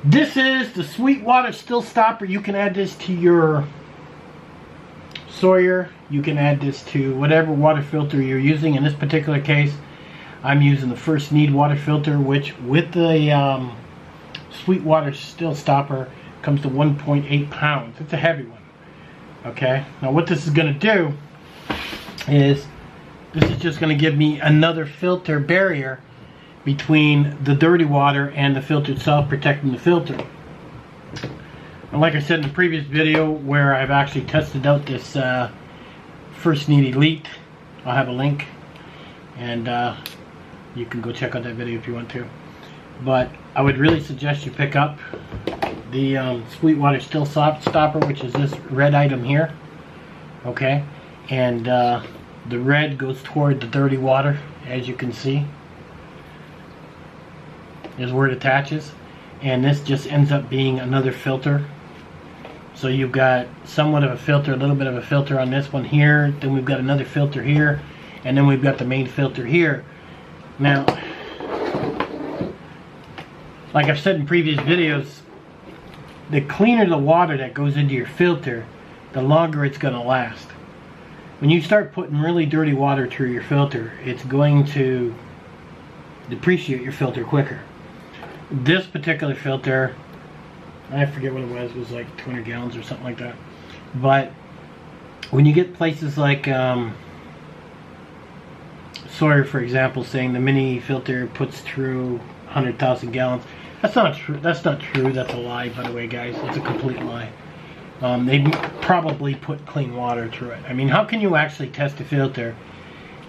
This is the SweetWater Siltstopper. You can add this to your Sawyer. You can add this to whatever water filter you're using. In this particular case, I'm using the First Need water filter, which with the SweetWater Siltstopper comes to 1.8 pounds. It's a heavy one. Okay, now what this is going to do is this is just going to give me another filter barrier between the dirty water and the filter itself, protecting the filter. And like I said in the previous video where I've actually tested out this First Need Elite, I'll have a link, and you can go check out that video if you want to. But I would really suggest you pick up the SweetWater Siltstopper, which is this red item here. Okay, and the red goes toward the dirty water, as you can see. Is where it attaches, and this just ends up being another filter. So you've got somewhat of a filter, a little bit of a filter on this one here, then we've got another filter here, and then we've got the main filter here. Now, like I've said in previous videos, the cleaner the water that goes into your filter, the longer it's going to last. When you start putting really dirty water through your filter, it's going to depreciate your filter quicker. This particular filter, I forget what it was like 200 gallons or something like that. But when you get places like Sawyer, for example, saying the mini filter puts through 100,000 gallons, that's not true. That's not true. That's a lie, by the way, guys. It's a complete lie. They probably put clean water through it. I mean, how can you actually test a filter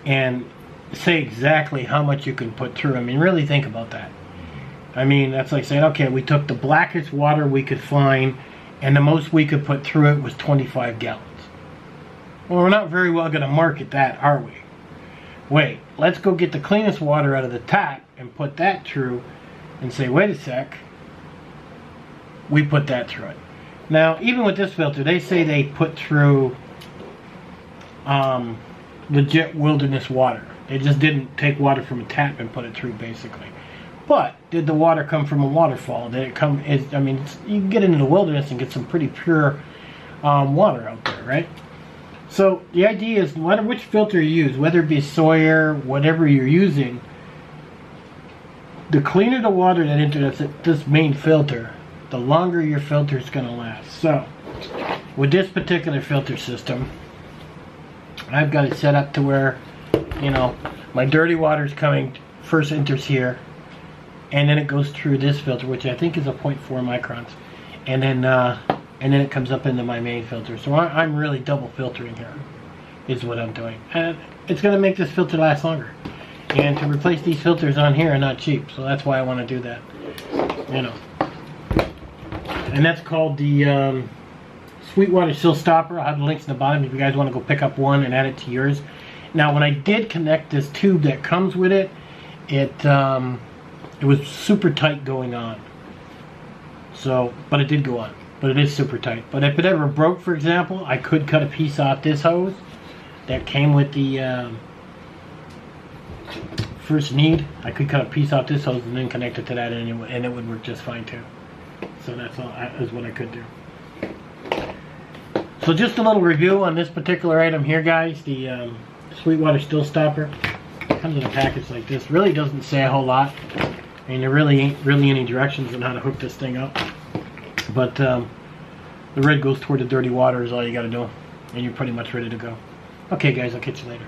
and say exactly how much you can put through? I mean, really think about that. I mean, that's like saying, okay, we took the blackest water we could find, and the most we could put through it was 25 gallons. Well, we're not very well going to market that, are we? Wait, let's go get the cleanest water out of the tap and put that through and say, wait a sec, we put that through it. Now, even with this filter, they say they put through legit wilderness water. They just didn't take water from a tap and put it through, basically. But did the water come from a waterfall? Did it come? I mean, you can get into the wilderness and get some pretty pure water out there, right? So the idea is, no matter which filter you use, whether it be Sawyer, whatever you're using, the cleaner the water that enters this main filter, the longer your filter is going to last. So with this particular filter system, I've got it set up to where, you know, my dirty water is coming, first enters here, and then it goes through this filter, which I think is a 0.4 microns, and then it comes up into my main filter. So I'm really double filtering here, is what I'm doing, and it's going to make this filter last longer. And to replace these filters on here are not cheap, so that's why I want to do that. You know, and that's called the SweetWater Siltstopper. I'll have the links in the bottom if you guys want to go pick up one and add it to yours. Now, when I did connect this tube that comes with it, it was super tight going on. So, but it did go on. But it is super tight. But if it ever broke, for example, I could cut a piece off this hose that came with the First Need. I could cut a piece off this hose and then connect it to that anyway, and it would work just fine too. So that's all. Is what I could do. So just a little review on this particular item here, guys. The SweetWater Siltstopper comes in a package like this. Really doesn't say a whole lot. I mean, there really ain't any directions on how to hook this thing up. But the red goes toward the dirty water is all you got to do, and you're pretty much ready to go. Okay, guys, I'll catch you later.